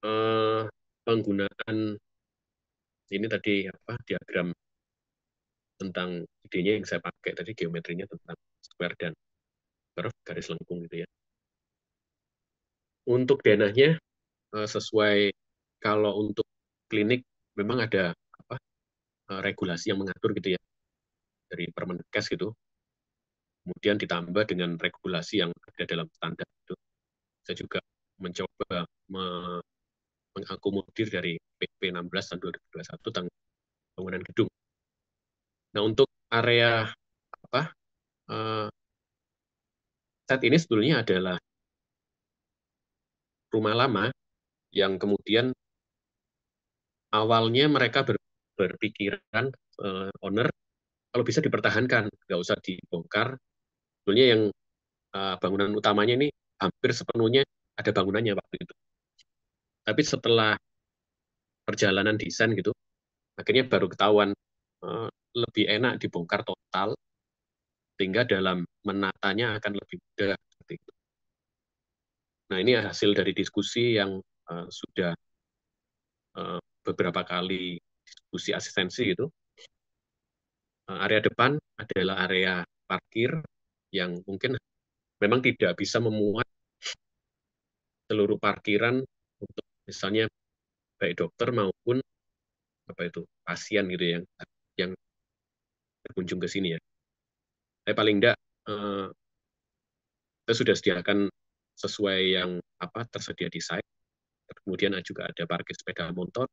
eh, Penggunaan ini tadi apa diagram tentang idenya yang saya pakai tadi, geometrinya tentang square dan curve, garis lengkung gitu ya. Untuk denahnya sesuai, kalau untuk klinik memang ada apa regulasi yang mengatur gitu ya, dari Permenkes gitu, kemudian ditambah dengan regulasi yang ada dalam standar itu. Saya juga mencoba mengakomodir dari PP 16 tahun 2021 tentang bangunan gedung. Nah, untuk area apa uh, saat ini sebetulnya adalah rumah lama yang kemudian awalnya mereka berpikiran owner kalau bisa dipertahankan, nggak usah dibongkar. Sebetulnya yang bangunan utamanya ini hampir sepenuhnya ada bangunannya waktu itu. Tapi setelah perjalanan desain gitu, akhirnya baru ketahuan uh, lebih enak dibongkar total, sehingga dalam menatanya akan lebih mudah. Seperti itu. Nah, ini hasil dari diskusi yang sudah beberapa kali diskusi asistensi gitu. Area depan adalah area parkir yang mungkin memang tidak bisa memuat seluruh parkiran untuk misalnya baik dokter maupun apa itu pasien gitu yang berkunjung ke sini ya. Tapi paling enggak kita sudah sediakan sesuai yang apa tersedia di site. Kemudian juga ada parkir sepeda motor.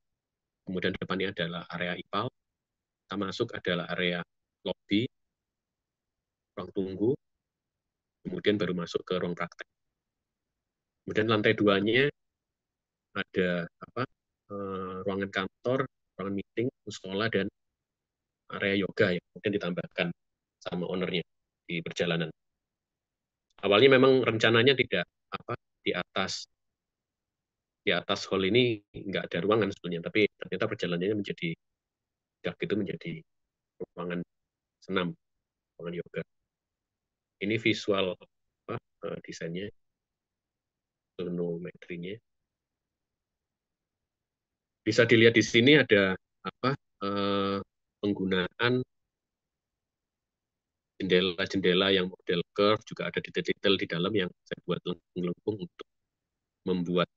Kemudian depannya adalah area IPAL. Kita masuk adalah area lobby, ruang tunggu. Kemudian baru masuk ke ruang praktek. Kemudian lantai duanya ada apa ruangan kantor, ruangan meeting, musola dan area yoga ya. Kemudian ditambahkan sama ownernya di perjalanan. Awalnya memang rencananya tidak apa di atas hall ini nggak ada ruangan sebetulnya, tapi ternyata perjalanannya menjadi dak itu menjadi ruangan senam, ruangan yoga. Ini visual apa desainnya, tonometrinya. Bisa dilihat di sini ada apa penggunaan jendela-jendela yang model curve, juga ada detail-detail di dalam yang saya buat lengkung-lengkung untuk membuat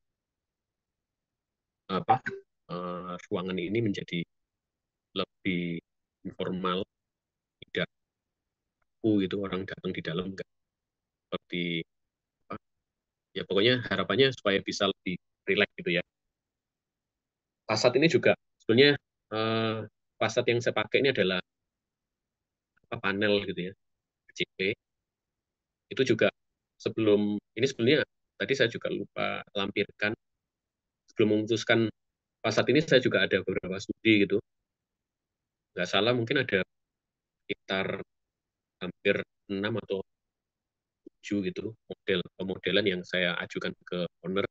apa ruangan ini menjadi lebih informal, tidak kaku gitu orang datang di dalam nggak seperti apa ya, pokoknya harapannya supaya bisa lebih rileks gitu ya. Fasad ini juga sebenarnya eh, fasad yang saya pakai ini adalah apa, panel gitu ya, CP. Itu juga sebelum ini sebenarnya tadi saya juga lupa lampirkan, sebelum memutuskan Pas saat ini saya juga ada beberapa studi gitu. Nggak salah mungkin ada sekitar hampir 6 atau 7 gitu model pemodelan yang saya ajukan ke owner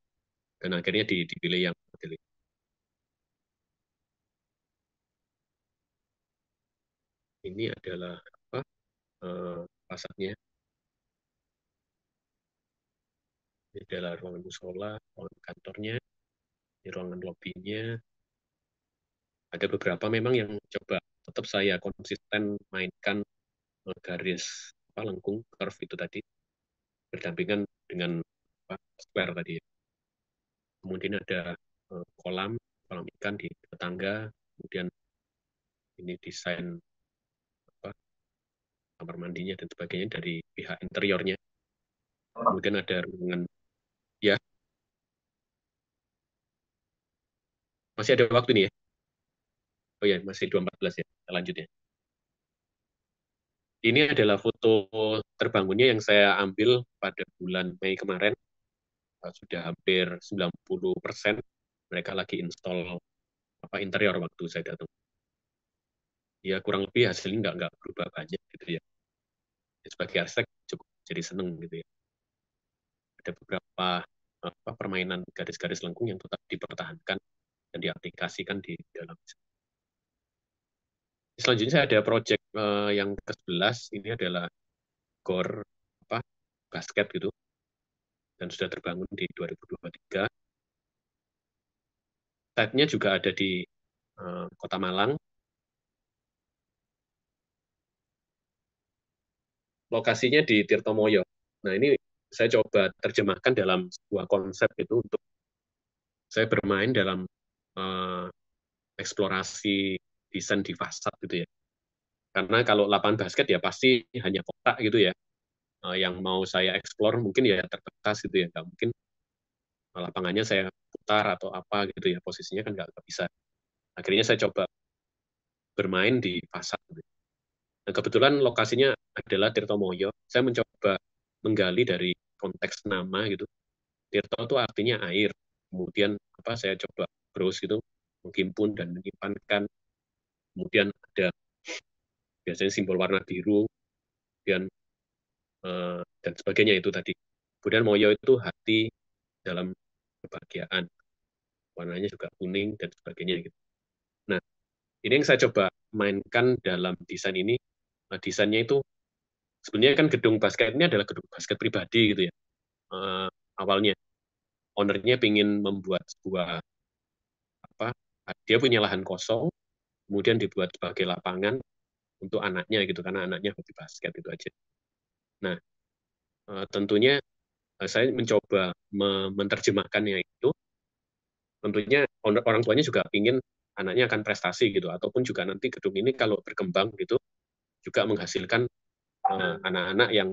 dan akhirnya dipilih yang model ini. Ini adalah apa fasadnya. Ini adalah ruangan musola, ruangan kantornya, ini ruangan lobbynya. Ada beberapa memang yang coba tetap saya konsisten mainkan garis apa lengkung curve itu tadi berdampingan dengan apa, square tadi ya. Kemudian ada kolam kolam ikan di tetangga. Kemudian ini desain apa, kamar mandinya dan sebagainya dari pihak interiornya. Kemudian ada ruangan ya masih ada waktu nih ya. Oh ya masih 2.14 ya. Kita lanjut ya. Ini adalah foto terbangunnya yang saya ambil pada bulan Mei kemarin. Sudah hampir 90% mereka lagi install apa interior waktu saya datang. Ya kurang lebih hasilnya nggak berubah banyak gitu ya. Sebagai arsitek cukup jadi seneng gitu ya. Ada beberapa apa, permainan garis-garis lengkung yang tetap dipertahankan dan diaplikasikan di dalam. Selanjutnya saya ada project yang ke-11 ini adalah gor apa basket gitu dan sudah terbangun di 2023. Site-nya juga ada di Kota Malang. Lokasinya di Tirtomoyo. Nah, ini saya coba terjemahkan dalam sebuah konsep itu untuk saya bermain dalam uh, eksplorasi desain di fasad gitu ya. Karena kalau lapangan basket ya pasti hanya kotak gitu ya. Yang mau saya eksplor mungkin ya terbatas gitu ya. Nggak mungkin lapangannya saya putar atau apa gitu ya. Posisinya kan nggak bisa. Akhirnya saya coba bermain di fasad. Gitu. Nah, kebetulan lokasinya adalah Tirtomoyo. Saya mencoba menggali dari konteks nama gitu. Tirto itu artinya air. Kemudian apa saya coba browse gitu, menghimpun dan menyimpankan. Kemudian ada biasanya simbol warna biru, kemudian dan sebagainya itu tadi. Kemudian Moyo itu hati dalam kebahagiaan. Warnanya juga kuning dan sebagainya gitu. Nah, ini yang saya coba mainkan dalam desain ini. Nah, desainnya itu sebenarnya kan gedung basket ini adalah gedung basket pribadi gitu ya. Awalnya ownernya ingin membuat sebuah apa dia punya lahan kosong kemudian dibuat sebagai lapangan untuk anaknya gitu karena anaknya hobi basket itu aja. Nah, tentunya saya mencoba menerjemahkannya itu tentunya orang tuanya juga ingin anaknya akan prestasi gitu ataupun juga nanti gedung ini kalau berkembang gitu juga menghasilkan anak-anak yang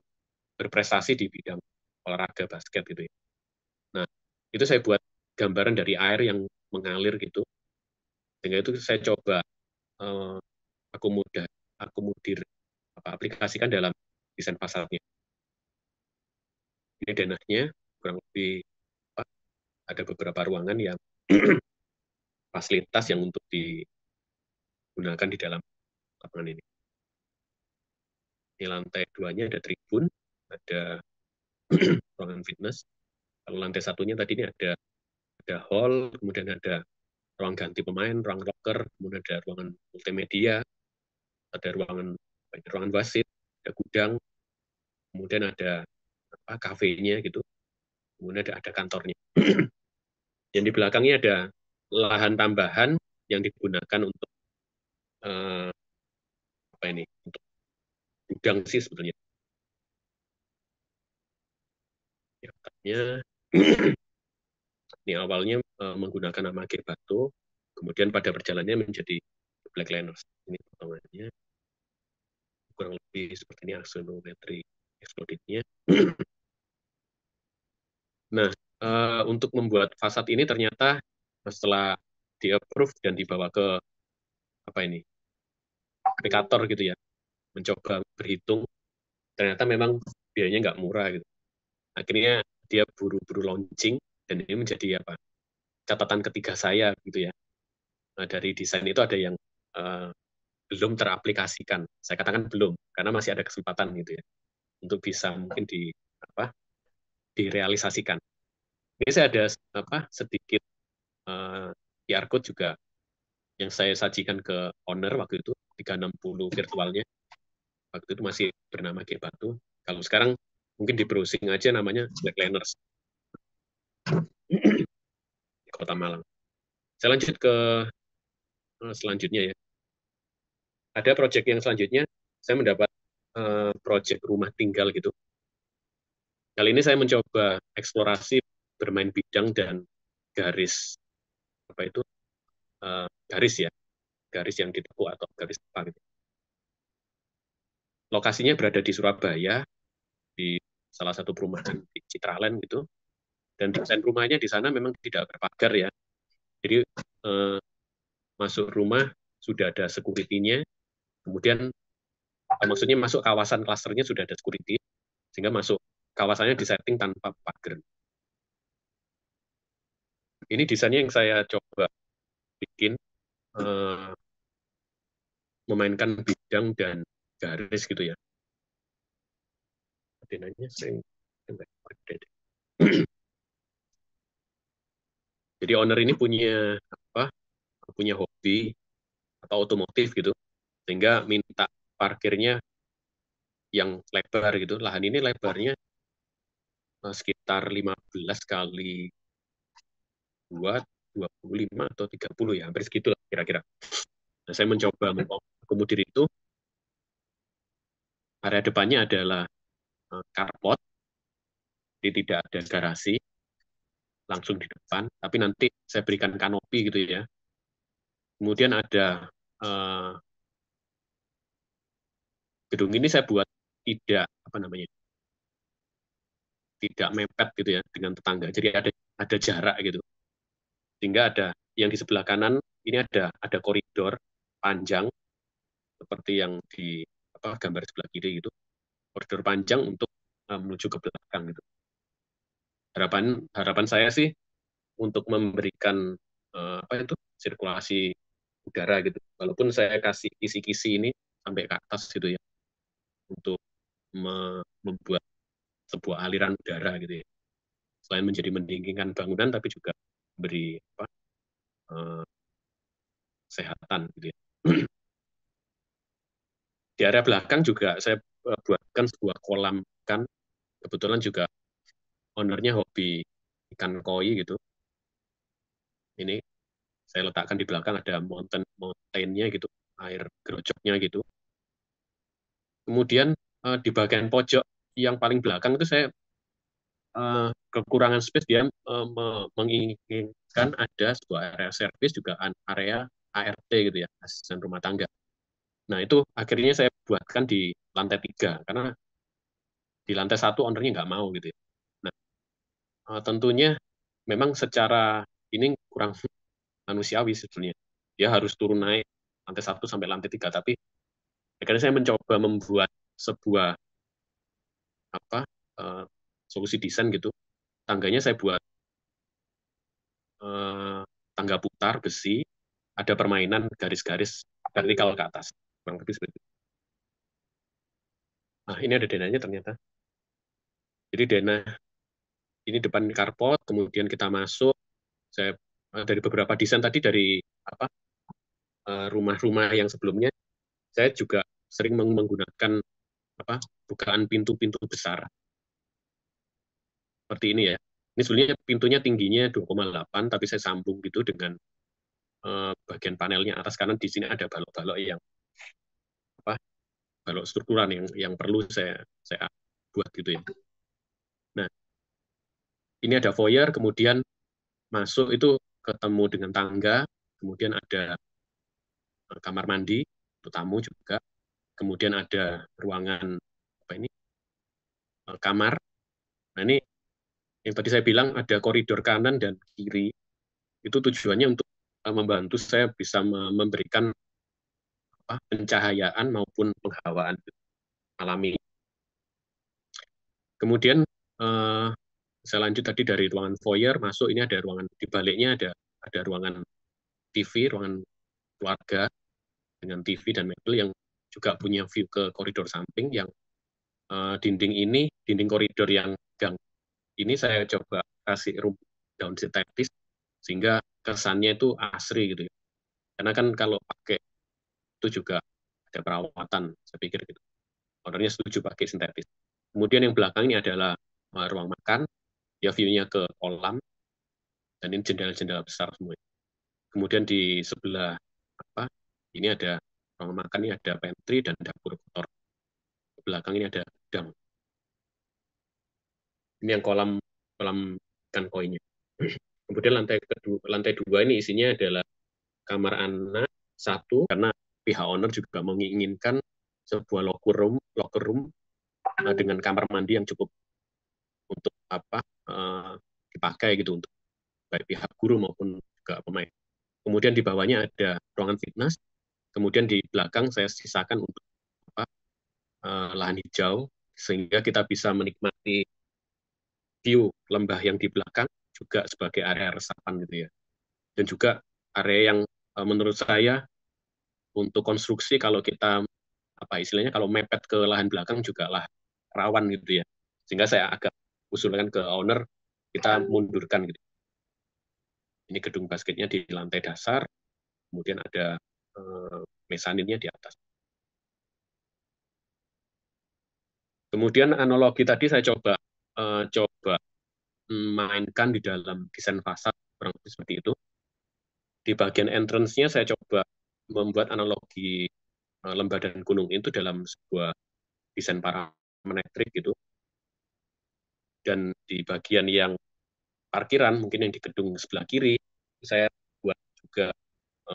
berprestasi di bidang olahraga basket gitu ya. Nah, itu saya buat gambaran dari air yang mengalir gitu. Sehingga itu saya coba uh, akomodir, akomodir aplikasikan dalam desain pasalnya. Ini denahnya kurang lebih ada beberapa ruangan yang fasilitas yang untuk digunakan di dalam lapangan ini. Di lantai 2-nya ada tribun, ada ruangan fitness. Kalau lantai satunya tadi ini ada hall, kemudian ada ruang ganti pemain, ruang locker, kemudian ada ruangan multimedia, ada ruangan wasit, ada gudang, kemudian ada apa kafenya gitu, kemudian ada kantornya. Yang di belakangnya ada lahan tambahan yang digunakan untuk uh, apa ini? Untuk gudang sih sebetulnya. Ya, ini awalnya menggunakan nama Batu, kemudian pada perjalanannya menjadi Black Liners. Ini potongannya kurang lebih seperti ini aksonometri explodednya. Nah, untuk membuat fasad ini ternyata setelah di-approve dan dibawa ke apa ini aplikator gitu ya, mencoba berhitung, ternyata memang biayanya nggak murah gitu. Akhirnya dia buru-buru launching dan ini menjadi apa catatan ketiga saya gitu ya. Nah, dari desain itu ada yang uh, belum teraplikasikan. Saya katakan belum, karena masih ada kesempatan gitu ya, untuk bisa mungkin apa, direalisasikan. Ini saya ada sedikit QR code juga yang saya sajikan ke owner waktu itu, 360 virtualnya. Waktu itu masih bernama G Batu. Kalau sekarang mungkin di browsing aja namanya Blackliners di Kota Malang. Saya lanjut ke selanjutnya ya. Ada proyek yang selanjutnya, saya mendapat proyek rumah tinggal gitu. Kali ini saya mencoba eksplorasi bermain bidang dan garis apa itu garis ya, garis yang ditekuk atau garis apa gitu. Lokasinya berada di Surabaya, di salah satu perumahan di Citraland gitu. Dan desain rumahnya di sana memang tidak berpagar ya. Jadi masuk rumah sudah ada security-nya, kemudian maksudnya masuk kawasan klasternya sudah ada security, sehingga masuk kawasannya disetting tanpa pagar. Ini desainnya yang saya coba bikin, memainkan bidang dan garis gitu ya. Denanya sering jadi owner ini punya apa? Punya hobi atau otomotif gitu, sehingga minta parkirnya yang lebar gitu. Lahan ini lebarnya sekitar 15 kali 2, 25 atau 30 ya, hampir segitulah kira-kira. Nah, saya mencoba mengakomodir itu. Area depannya adalah carport, jadi tidak ada garasi langsung di depan, tapi nanti saya berikan kanopi gitu ya. Kemudian ada gedung ini saya buat tidak apa namanya, tidak mepet gitu ya dengan tetangga. Jadi ada jarak gitu. Sehingga ada yang di sebelah kanan ini ada koridor panjang seperti yang di gambar sebelah kiri gitu. Koridor panjang untuk menuju ke belakang gitu. Harapan harapan saya sih untuk memberikan apa itu sirkulasi udara gitu. Walaupun saya kasih kisi-kisi ini sampai ke atas gitu ya untuk membuat sebuah aliran udara gitu ya. Selain menjadi mendinginkan bangunan tapi juga beri apa kesehatan gitu ya. Di area belakang juga saya buatkan sebuah kolam ikan. Kebetulan juga ownernya hobi ikan koi gitu. Ini saya letakkan di belakang ada mountainnya gitu, air gerojoknya gitu. Kemudian di bagian pojok yang paling belakang itu saya kekurangan space, dia menginginkan ada sebuah area service juga area ART gitu ya, asisten rumah tangga. Nah itu akhirnya saya buatkan di lantai 3 karena di lantai 1 ownernya nggak mau gitu ya. Nah tentunya memang secara ini kurang manusiawi sebenarnya. Dia harus turun naik lantai 1 sampai lantai 3, tapi akhirnya saya mencoba membuat sebuah apa uh, solusi desain gitu. Tangganya saya buat tangga putar besi, ada permainan garis-garis vertikal ke atas. Kurang lebih seperti itu. Nah, ini ada denanya ternyata. Jadi dena ini depan carport, kemudian kita masuk. Saya dari beberapa desain tadi dari apa rumah-rumah yang sebelumnya, saya juga sering menggunakan apa bukaan pintu-pintu besar seperti ini ya. Ini sebenarnya pintunya tingginya 2,8, tapi saya sambung gitu dengan bagian panelnya atas kanan. Di sini ada balok-balok yang apa balok strukturan yang perlu saya buat gitu ya. Nah, ini ada foyer, kemudian masuk itu ketemu dengan tangga, kemudian ada kamar mandi untuk tamu juga, kemudian ada ruangan apa ini kamar. Nah ini yang tadi saya bilang ada koridor kanan dan kiri, itu tujuannya untuk membantu saya bisa memberikan pencahayaan maupun penghawaan alami. Kemudian saya lanjut tadi dari ruangan foyer masuk, ini ada ruangan di baliknya, ada ruangan TV, ruangan keluarga dengan TV dan mebel yang juga punya view ke koridor samping yang dinding koridor yang gang ini saya coba kasih daun sintetis sehingga kesannya itu asri gitu ya. Karena kan kalau pakai itu juga ada perawatan, saya pikir gitu. Ownernya setuju pakai sintetis. Kemudian yang belakang ini adalah ruang makan, ya view-nya ke kolam, dan ini jendela-jendela besar semua. Kemudian di sebelah apa ini ada ruang makan, ini ada pantry dan dapur kotor. Di belakang ini ada gudang. Ini yang kolam kolam ikan koinya. Kemudian lantai dua ini isinya adalah kamar anak satu karena pihak owner juga menginginkan sebuah locker room dengan kamar mandi yang cukup untuk dipakai gitu untuk baik pihak guru maupun juga pemain. Kemudian di bawahnya ada ruangan fitness. Kemudian di belakang saya sisakan untuk apa, lahan hijau sehingga kita bisa menikmati view lembah yang di belakang juga sebagai area resapan gitu ya. Dan juga area yang menurut saya untuk konstruksi kalau kita apa istilahnya kalau mepet ke lahan belakang juga lah rawan gitu ya. Sehingga saya agak usulkan ke owner kita mundurkan gitu. Ini gedung basketnya di lantai dasar, kemudian ada mesaninnya di atas. Kemudian analogi tadi saya coba mainkan di dalam desain fasad kurang lebih seperti itu. Di bagian entrance-nya saya coba membuat analogi lembah dan gunung itu dalam sebuah desain parametrik gitu. Dan di bagian yang parkiran, mungkin yang di gedung sebelah kiri, saya buat juga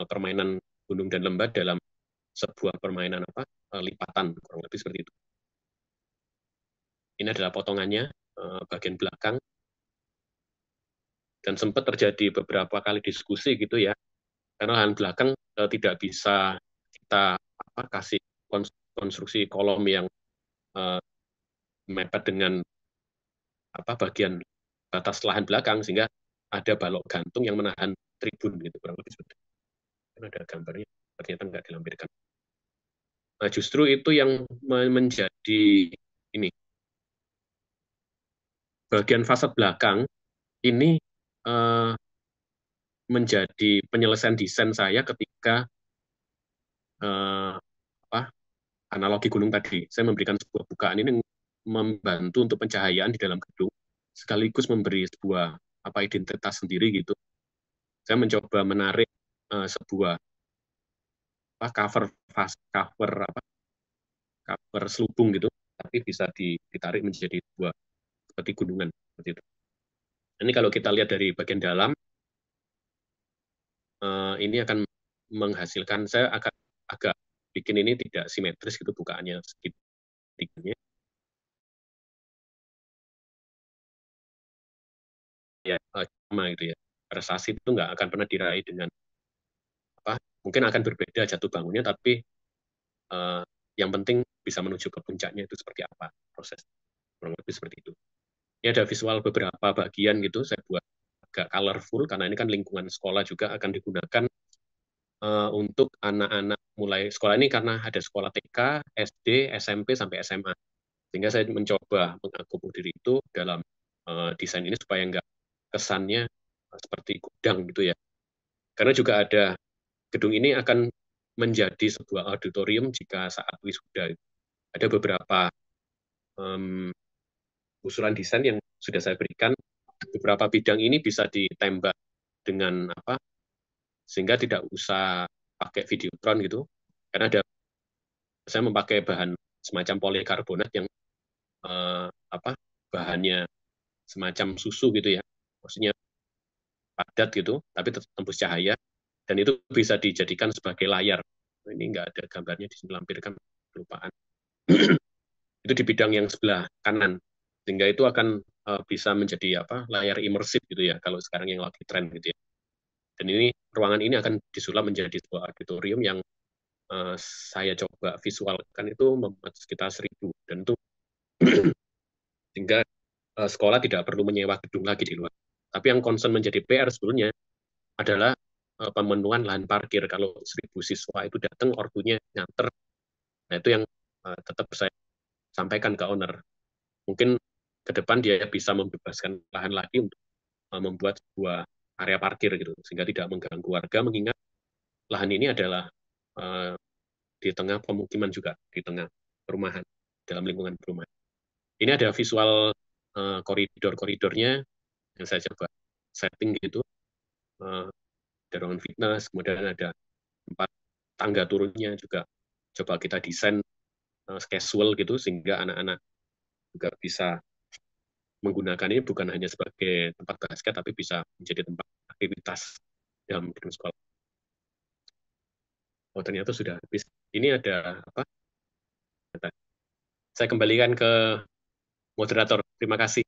permainan gunung dan lembah dalam sebuah permainan lipatan, kurang lebih seperti itu. Ini adalah potongannya, bagian belakang, dan sempat terjadi beberapa kali diskusi gitu ya, karena lahan belakang tidak bisa kita kasih konstruksi kolom yang mepet dengan bagian batas lahan belakang sehingga ada balok gantung yang menahan tribun gitu kurang lebih seperti itu. Kan ada gambarnya ternyata nggak dilampirkan. Nah justru itu yang menjadi ini bagian fasad belakang ini eh, menjadi penyelesaian desain saya ketika eh, apa analogi gunung tadi. Saya memberikan sebuah bukaan ini membantu untuk pencahayaan di dalam gedung sekaligus memberi sebuah identitas sendiri gitu. Saya mencoba menarik sebuah cover cover selubung gitu, tapi bisa ditarik menjadi sebuah seperti gunungan seperti itu. Ini kalau kita lihat dari bagian dalam, ini akan menghasilkan saya agak agak bikin ini tidak simetris gitu bukaannya segitiganya ya sama gitu ya. Prestasi itu nggak akan pernah diraih dengan mungkin akan berbeda jatuh bangunnya tapi uh, yang penting bisa menuju ke puncaknya itu seperti apa proses kurang lebih seperti itu. Ini ada visual beberapa bagian gitu saya buat agak colorful karena ini kan lingkungan sekolah juga akan digunakan untuk anak-anak mulai sekolah ini karena ada sekolah TK, SD, SMP sampai SMA. Sehingga saya mencoba mengakomodir itu dalam desain ini supaya nggak kesannya seperti gudang gitu ya. Karena juga ada gedung ini akan menjadi sebuah auditorium jika saat wisuda. Ada beberapa um, usulan desain yang sudah saya berikan. Beberapa bidang ini bisa ditembak dengan sehingga tidak usah pakai videotron gitu. Karena saya memakai bahan semacam polikarbonat yang eh, apa bahannya semacam susu gitu ya. Maksudnya padat gitu, tapi tetap tembus cahaya dan itu bisa dijadikan sebagai layar. Ini nggak ada gambarnya di sini lampirkan kelupaan. Itu di bidang yang sebelah kanan sehingga itu akan bisa menjadi layar imersif gitu ya kalau sekarang yang lagi tren gitu ya. Dan ini ruangan ini akan disulap menjadi sebuah auditorium yang saya coba visualkan itu memuat sekitar 1.000 dan itu sehingga sekolah tidak perlu menyewa gedung lagi di luar. Tapi yang concern menjadi PR sebetulnya adalah pemenuhan lahan parkir. Kalau 1.000 siswa itu datang, ortunya nyanter, nah itu yang tetap saya sampaikan ke owner. Mungkin ke depan dia bisa membebaskan lahan lagi untuk membuat sebuah area parkir gitu, sehingga tidak mengganggu warga, mengingat lahan ini adalah uh, di tengah pemukiman juga, di tengah perumahan, dalam lingkungan perumahan. Ini ada visual koridor-koridornya yang saya coba setting gitu, uh, ada ruangan fitness, kemudian ada tempat tangga turunnya juga coba kita desain casual gitu, sehingga anak-anak juga bisa menggunakan ini bukan hanya sebagai tempat basket, tapi bisa menjadi tempat aktivitas dalam gedung sekolah. Oh, ternyata sudah habis. Ini ada apa? Saya kembalikan ke moderator. Terima kasih.